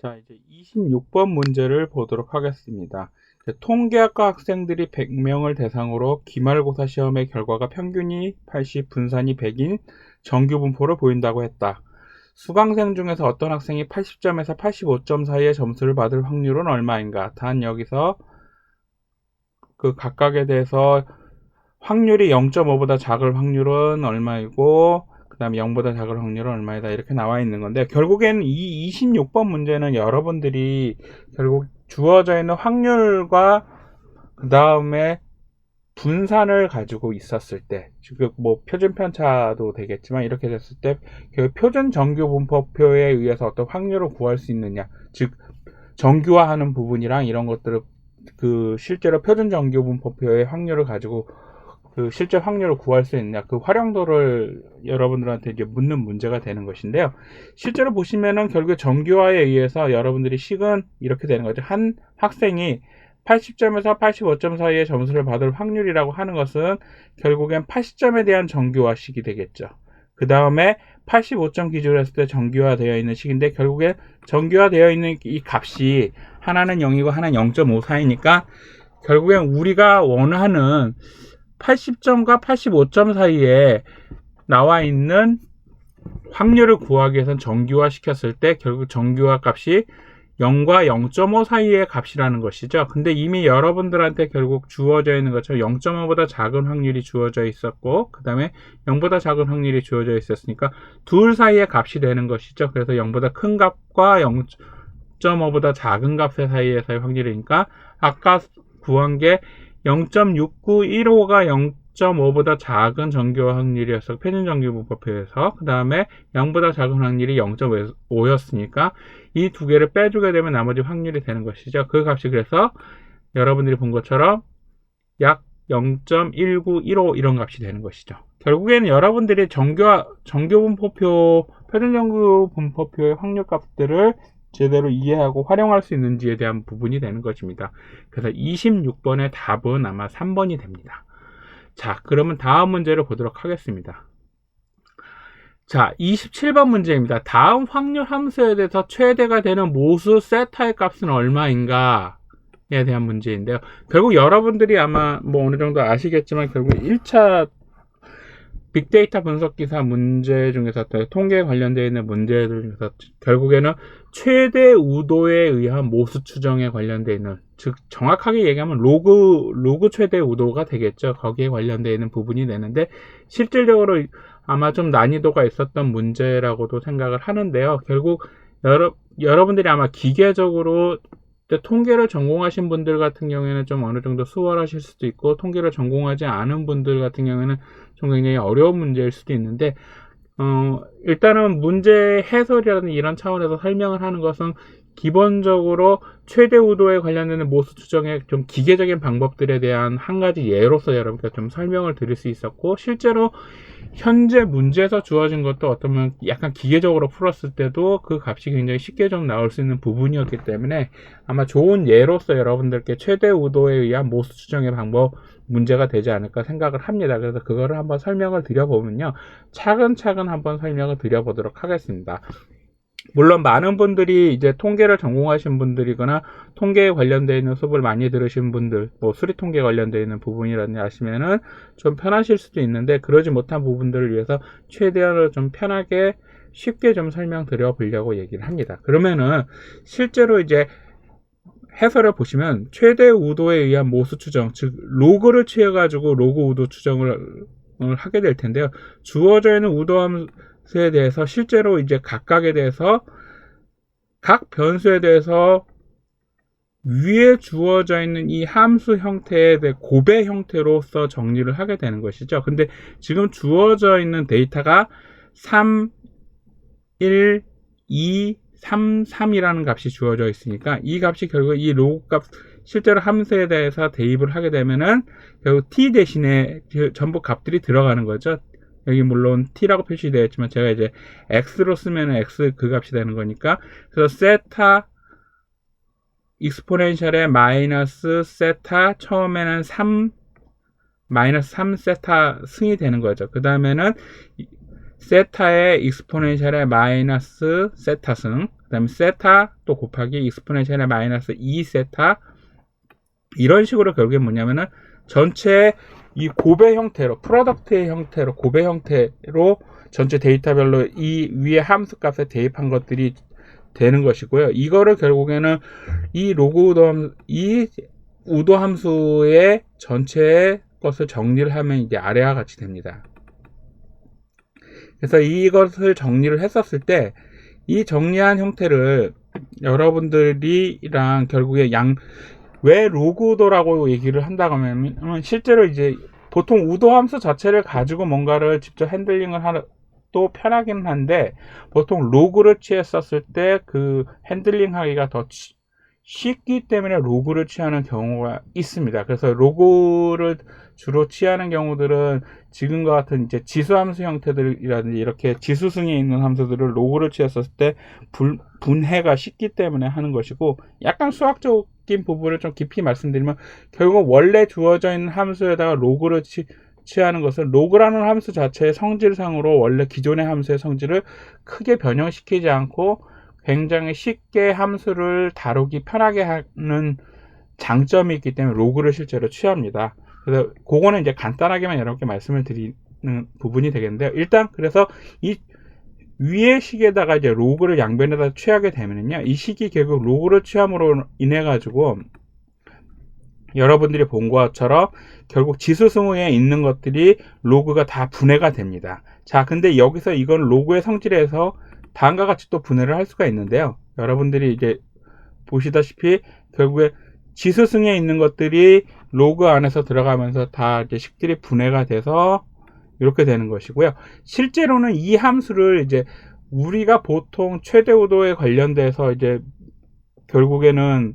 자, 이제 26번 문제를 보도록 하겠습니다. 통계학과 학생들이 100명을 대상으로 기말고사 시험의 결과가 평균이 80, 분산이 100인 정규 분포를 보인다고 했다. 수강생 중에서 어떤 학생이 80점에서 85점 사이의 점수를 받을 확률은 얼마인가? 단 여기서 그 각각에 대해서 확률이 0.5보다 작을 확률은 얼마이고 그 다음에 0보다 작을 확률은 얼마이다 이렇게 나와 있는 건데, 결국에는 이 26번 문제는 여러분들이 결국 주어져 있는 확률과 그 다음에 분산을 가지고 있었을 때, 즉 뭐 표준 편차도 되겠지만 이렇게 됐을 때 그 표준 정규 분포표에 의해서 어떤 확률을 구할 수 있느냐, 즉 정규화하는 부분이랑 이런 것들을 그 실제로 표준 정규 분포표의 확률을 가지고 그 실제 확률을 구할 수 있느냐, 그 활용도를 여러분들한테 이제 묻는 문제가 되는 것인데요. 실제로 보시면은 결국 정규화에 의해서 여러분들이 식은 이렇게 되는 거죠. 한 학생이 80점에서 85점 사이의 점수를 받을 확률이라고 하는 것은 결국엔 80점에 대한 정규화식이 되겠죠. 그 다음에 85점 기준으로 했을 때 정규화되어 있는 식인데, 결국에 정규화되어 있는 이 값이 하나는 0이고 하나는 0.5 사이니까 결국엔 우리가 원하는 80점과 85점 사이에 나와 있는 확률을 구하기 위해서는 정규화 시켰을 때 결국 정규화 값이 0과 0.5 사이의 값이라는 것이죠. 근데 이미 여러분들한테 결국 주어져 있는 것처럼 0.5보다 작은 확률이 주어져 있었고, 그 다음에 0보다 작은 확률이 주어져 있었으니까 둘 사이의 값이 되는 것이죠. 그래서 0보다 큰 값과 0.5보다 작은 값 사이에서의 확률이니까 아까 구한 게 0.6915가 0.5보다 작은 정규화 확률이었어. 표준 정규 분포표에서. 그 다음에 0보다 작은 확률이 0.5였으니까 이 두 개를 빼주게 되면 나머지 확률이 되는 것이죠. 그 값이 그래서 여러분들이 본 것처럼 약 0.1915 이런 값이 되는 것이죠. 결국에는 여러분들이 정규 분포표, 표준 정규 분포표의 확률 값들을 제대로 이해하고 활용할 수 있는지에 대한 부분이 되는 것입니다. 그래서 26번의 답은 아마 3번이 됩니다. 자, 그러면 다음 문제를 보도록 하겠습니다. 자, 27번 문제입니다. 다음 확률 함수에 대해서 최대가 되는 모수 세타의 값은 얼마인가? 에 대한 문제인데요. 결국 여러분들이 아마 뭐 어느 정도 아시겠지만 결국 1차 빅데이터 분석 기사 문제 중에서 통계에 관련되어 있는 문제들 중에서 결국에는 최대 우도에 의한 모수 추정에 관련되어 있는, 즉 정확하게 얘기하면 로그 최대 우도가 되겠죠. 거기에 관련되어 있는 부분이 되는데, 실질적으로 아마 좀 난이도가 있었던 문제라고도 생각을 하는데요. 결국 여러분들이 아마 기계적으로 통계를 전공하신 분들 같은 경우에는 좀 어느 정도 수월하실 수도 있고, 통계를 전공하지 않은 분들 같은 경우에는 좀 굉장히 어려운 문제일 수도 있는데, 일단은 문제 해설이라는 이런 차원에서 설명을 하는 것은 기본적으로 최대 우도에 관련되는 모수 추정의 좀 기계적인 방법들에 대한 한 가지 예로서 여러분께 좀 설명을 드릴 수 있었고, 실제로 현재 문제에서 주어진 것도 어쩌면 약간 기계적으로 풀었을 때도 그 값이 굉장히 쉽게 좀 나올 수 있는 부분이었기 때문에 아마 좋은 예로서 여러분들께 최대 우도에 의한 모수 추정의 방법 문제가 되지 않을까 생각을 합니다. 그래서 그거를 한번 설명을 드려보면요, 차근차근 한번 설명을 드려보도록 하겠습니다. 물론 많은 분들이 이제 통계를 전공하신 분들이거나 통계에 관련되어 있는 수업을 많이 들으신 분들, 뭐 수리통계 관련되어 있는 부분이라든지 아시면은 좀 편하실 수도 있는데, 그러지 못한 부분들을 위해서 최대한으로 좀 편하게 쉽게 좀 설명드려 보려고 얘기를 합니다. 그러면은 실제로 이제 해설을 보시면 최대 우도에 의한 모수 추정, 즉 로그를 취해가지고 로그 우도 추정을 하게 될 텐데요. 주어져 있는 우도함수에 대해서 실제로 이제 각각에 대해서 각 변수에 대해서 위에 주어져 있는 이 함수 형태에 대해 곱의 형태로서 정리를 하게 되는 것이죠. 근데 지금 주어져 있는 데이터가 3, 1, 2, 3, 3이라는 값이 주어져 있으니까 이 값이 결국 이 로그 값, 실제로 함수에 대해서 대입을 하게 되면은 결국 t 대신에 전부 값들이 들어가는 거죠. 여기 물론 t라고 표시되어 있지만 제가 이제 x로 쓰면 x 그 값이 되는 거니까, 그래서 세타 익스포넨셜의 마이너스 세타, 처음에는 3 마이너스 3 세타 승이 되는 거죠. 그 다음에는 세타의 익스포넨셜의 마이너스 세타 승, 그 다음에 세타 또 곱하기 익스포넨셜의 마이너스 2 세타, 이런 식으로 결국엔 뭐냐면은 전체 이 곱의 형태로, 프로덕트의 형태로, 곱의 형태로 전체 데이터별로 이 위에 함수 값에 대입한 것들이 되는 것이고요. 이거를 결국에는 이 이 우도 함수의 전체의 것을 정리를 하면 이제 아래와 같이 됩니다. 그래서 이것을 정리를 했었을 때 이 정리한 형태를 여러분들이랑 결국에 왜 로그 우도라고 얘기를 한다고 하면, 실제로 이제 보통 우도 함수 자체를 가지고 뭔가를 직접 핸들링을 또 편하긴 한데, 보통 로그를 취했었을 때 그 핸들링 하기가 더 쉽기 때문에 로그를 취하는 경우가 있습니다. 그래서 로그를 주로 취하는 경우들은 지금과 같은 이제 지수함수 형태들이라든지 이렇게 지수승에 있는 함수들을 로그를 취했었을 때 분해가 쉽기 때문에 하는 것이고, 약간 수학적인 부분을 좀 깊이 말씀드리면, 결국 원래 주어져 있는 함수에다가 로그를 취하는 것은 로그라는 함수 자체의 성질상으로 원래 기존의 함수의 성질을 크게 변형시키지 않고 굉장히 쉽게 함수를 다루기 편하게 하는 장점이 있기 때문에 로그를 실제로 취합니다. 그래서 그거는 이제 간단하게만 여러분께 말씀을 드리는 부분이 되겠는데요. 일단 그래서 이 위의 식에다가 이제 로그를 양변에다 취하게 되면요, 이 식이 결국 로그를 취함으로 인해 가지고 여러분들이 본 것처럼 결국 지수승에 있는 것들이 로그가 다 분해가 됩니다. 자, 근데 여기서 이건 로그의 성질에서 다음과 같이 또 분해를 할 수가 있는데요. 여러분들이 이제 보시다시피 결국에 지수승에 있는 것들이 로그 안에서 들어가면서 다 이제 식들이 분해가 돼서 이렇게 되는 것이고요. 실제로는 이 함수를 이제 우리가 보통 최대 우도에 관련돼서 이제 결국에는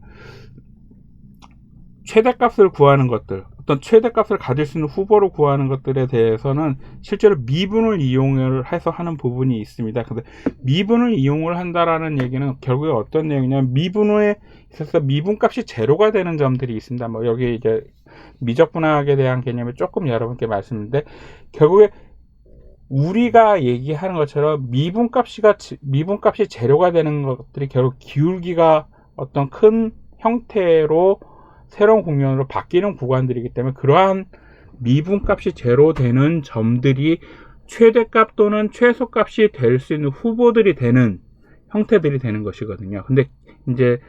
최대값을 구하는 것들, 어떤 최대값을 가질 수 있는 후보로 구하는 것들에 대해서는 실제로 미분을 이용을 해서 하는 부분이 있습니다. 근데 미분을 이용을 한다라는 얘기는 결국에 어떤 내용이냐면, 미분에 있어서 미분값이 제로가 되는 점들이 있습니다. 뭐 여기 이제 미적분학에 대한 개념을 조금 여러분께 말씀드리는데, 결국에 우리가 얘기하는 것처럼 미분값이 제로가 되는 것들이 결국 기울기가 어떤 큰 형태로 새로운 국면으로 바뀌는 구간들이기 때문에, 그러한 미분값이 제로 되는 점들이 최대값 또는 최소값이 될 수 있는 후보들이 되는 형태들이 되는 것이거든요. 근데 이제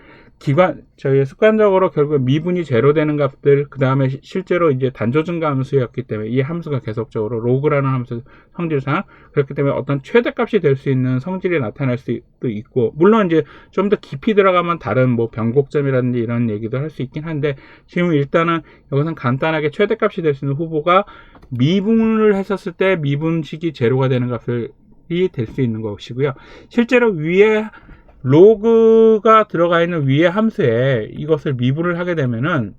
저희 습관적으로 결국 미분이 제로 되는 값들, 그 다음에 실제로 이제 단조증가 함수였기 때문에 이 함수가 계속적으로 로그라는 함수 성질상 그렇기 때문에 어떤 최대값이 될 수 있는 성질이 나타날 수도 있고, 물론 이제 좀 더 깊이 들어가면 다른 뭐 변곡점이라든지 이런 얘기도 할 수 있긴 한데, 지금 일단은 여기서는 간단하게 최대값이 될 수 있는 후보가 미분을 했었을 때 미분식이 제로가 되는 값이 될 수 있는 것이고요. 실제로 위에 로그가 들어가 있는 위의 함수에 이것을 미분을 하게 되면은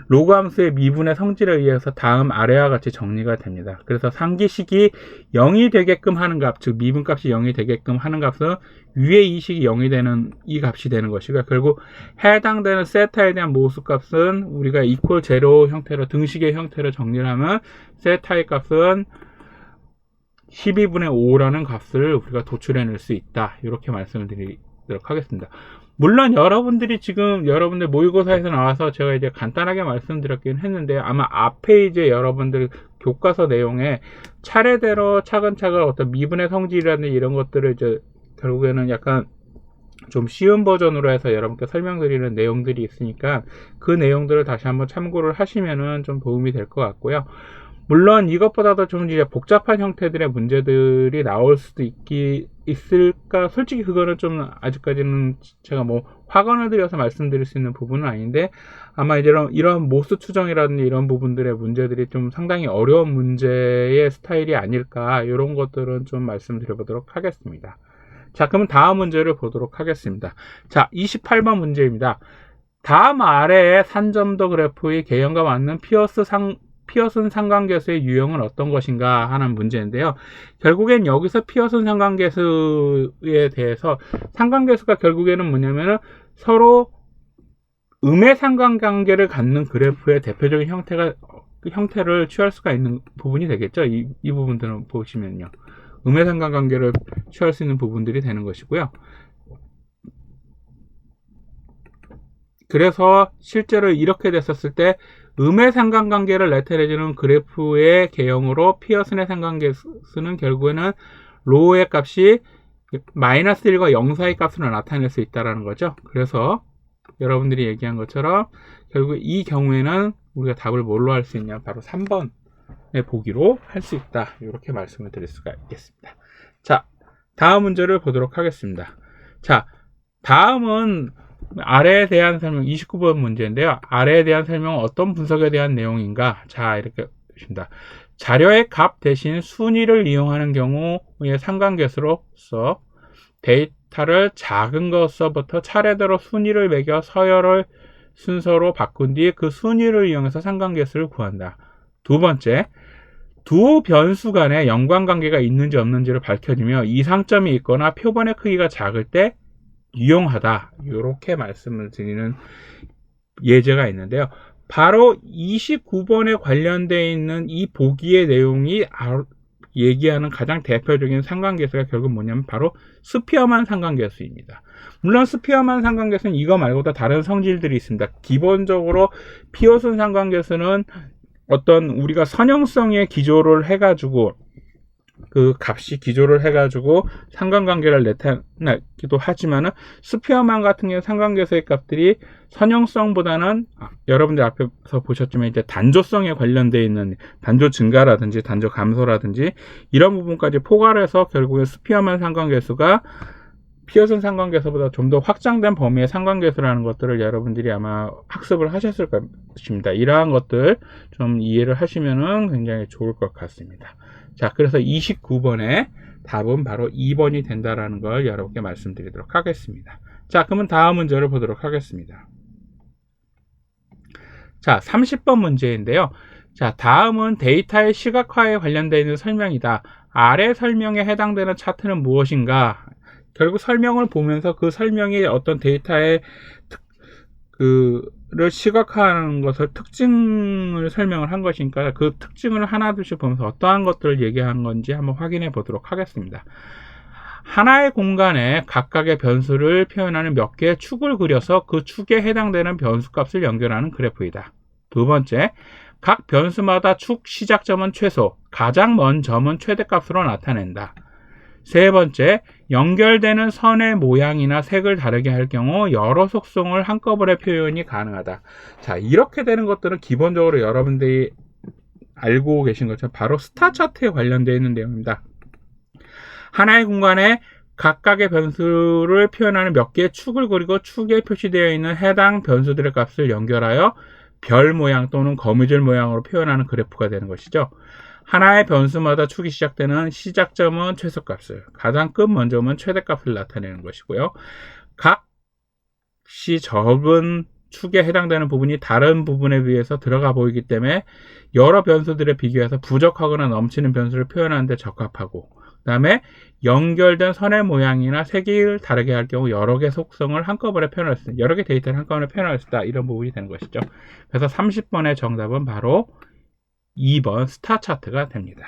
로그 함수의 미분의 성질에 의해서 다음 아래와 같이 정리가 됩니다. 그래서 상기식이 0이 되게끔 하는 값, 즉 미분값이 0이 되게끔 하는 값은 위에 이 식이 0이 되는 이 값이 되는 것이고, 결국 해당되는 세타에 대한 모수값은 우리가 이퀄 제로 형태로 등식의 형태로 정리를 하면 세타의 값은 12분의 5라는 값을 우리가 도출해낼 수 있다. 이렇게 말씀을 드리도록 하겠습니다. 물론 여러분들 모의고사에서 나와서 제가 이제 간단하게 말씀드렸긴 했는데, 아마 앞에 이제 여러분들 교과서 내용에 차례대로 차근차근 어떤 미분의 성질이라든지 이런 것들을 이제 결국에는 약간 좀 쉬운 버전으로 해서 여러분께 설명드리는 내용들이 있으니까 그 내용들을 다시 한번 참고를 하시면은 좀 도움이 될 것 같고요. 물론 이것보다도 좀 이제 복잡한 형태들의 문제들이 나올 수도 있을까? 솔직히 그거는 좀 아직까지는 제가 뭐 확언을 드려서 말씀드릴 수 있는 부분은 아닌데, 아마 이런 모수 추정이라든지 이런 부분들의 문제들이 좀 상당히 어려운 문제의 스타일이 아닐까, 이런 것들은 좀 말씀드려보도록 하겠습니다. 자, 그러면 다음 문제를 보도록 하겠습니다. 자, 28번 문제입니다. 다음 아래의 산점도 그래프의 개형과 맞는 피어슨 상관계수의 유형은 어떤 것인가 하는 문제인데요. 결국엔 여기서 피어슨 상관계수에 대해서, 상관계수가 결국에는 뭐냐면은 서로 음의 상관관계를 갖는 그래프의 대표적인 형태를 취할 수가 있는 부분이 되겠죠. 이 부분들은 보시면요. 음의 상관관계를 취할 수 있는 부분들이 되는 것이고요. 그래서 실제로 이렇게 됐었을 때 음의 상관관계를 나타내주는 그래프의 개형으로 피어슨의 상관계수는 결국에는 로우의 값이 마이너스 1과 0 사이 값으로 나타낼 수 있다는 거죠. 그래서 여러분들이 얘기한 것처럼 결국 이 경우에는 우리가 답을 뭘로 할 수 있냐, 바로 3번의 보기로 할 수 있다, 이렇게 말씀을 드릴 수가 있겠습니다. 자, 다음 문제를 보도록 하겠습니다. 자, 다음은 아래에 대한 설명, 29번 문제인데요. 아래에 대한 설명은 어떤 분석에 대한 내용인가? 자, 이렇게 보십니다. 자료의 값 대신 순위를 이용하는 경우의 상관계수로서 데이터를 작은 것서부터 차례대로 순위를 매겨 서열을 순서로 바꾼 뒤 그 순위를 이용해서 상관계수를 구한다. 두 번째, 두 변수 간에 연관관계가 있는지 없는지를 밝혀주며 이상점이 있거나 표본의 크기가 작을 때 유용하다, 이렇게 말씀을 드리는 예제가 있는데요. 바로 29번에 관련되어 있는 이 보기의 내용이 얘기하는 가장 대표적인 상관계수가 결국 뭐냐면 바로 스피어만 상관계수입니다. 물론 스피어만 상관계수는 이거 말고도 다른 성질들이 있습니다. 기본적으로 피어슨 상관계수는 어떤 우리가 선형성의 기조를 해가지고 그 값이 기조를 해가지고 상관관계를 나타내기도 하지만은 스피어만 같은 경우 상관계수의 값들이 선형성보다는 여러분들 앞에서 보셨지만 이제 단조성에 관련되어 있는 단조 증가라든지 단조 감소라든지 이런 부분까지 포괄해서 결국에 스피어만 상관계수가 피어슨 상관계수보다 좀 더 확장된 범위의 상관계수라는 것들을 여러분들이 아마 학습을 하셨을 것입니다. 이러한 것들 좀 이해를 하시면은 굉장히 좋을 것 같습니다. 자, 그래서 29번의 답은 바로 2번이 된다라는 걸 여러분께 말씀드리도록 하겠습니다. 자, 그러면 다음 문제를 보도록 하겠습니다. 자, 30번 문제인데요. 자, 다음은 데이터의 시각화에 관련되어 있는 설명이다. 아래 설명에 해당되는 차트는 무엇인가? 결국 설명을 보면서 그 설명이 어떤 데이터의 를 시각화하는 것을 특징을 설명을 한 것이니까 그 특징을 하나둘씩 보면서 어떠한 것들을 얘기하는 건지 한번 확인해 보도록 하겠습니다. 하나의 공간에 각각의 변수를 표현하는 몇 개의 축을 그려서 그 축에 해당되는 변수값을 연결하는 그래프이다. 두 번째, 각 변수마다 축 시작점은 최소, 가장 먼 점은 최대값으로 나타낸다. 세 번째, 연결되는 선의 모양이나 색을 다르게 할 경우 여러 속성을 한꺼번에 표현이 가능하다. 자, 이렇게 되는 것들은 기본적으로 여러분들이 알고 계신 것처럼 바로 스타 차트에 관련되어 있는 내용입니다. 하나의 공간에 각각의 변수를 표현하는 몇 개의 축을 그리고 축에 표시되어 있는 해당 변수들의 값을 연결하여 별 모양 또는 거미줄 모양으로 표현하는 그래프가 되는 것이죠. 하나의 변수마다 축이 시작되는 시작점은 최소값을, 가장 끝 먼점은 최대값을 나타내는 것이고요. 값이 적은 축에 해당되는 부분이 다른 부분에 비해서 들어가 보이기 때문에 여러 변수들에 비교해서 부족하거나 넘치는 변수를 표현하는 데 적합하고, 그 다음에 연결된 선의 모양이나 색을 다르게 할 경우 여러 개 속성을 한꺼번에 표현할 수 있다. 여러 개 데이터를 한꺼번에 표현할 수 있다. 이런 부분이 되는 것이죠. 그래서 30번의 정답은 바로 2번 스타 차트가 됩니다.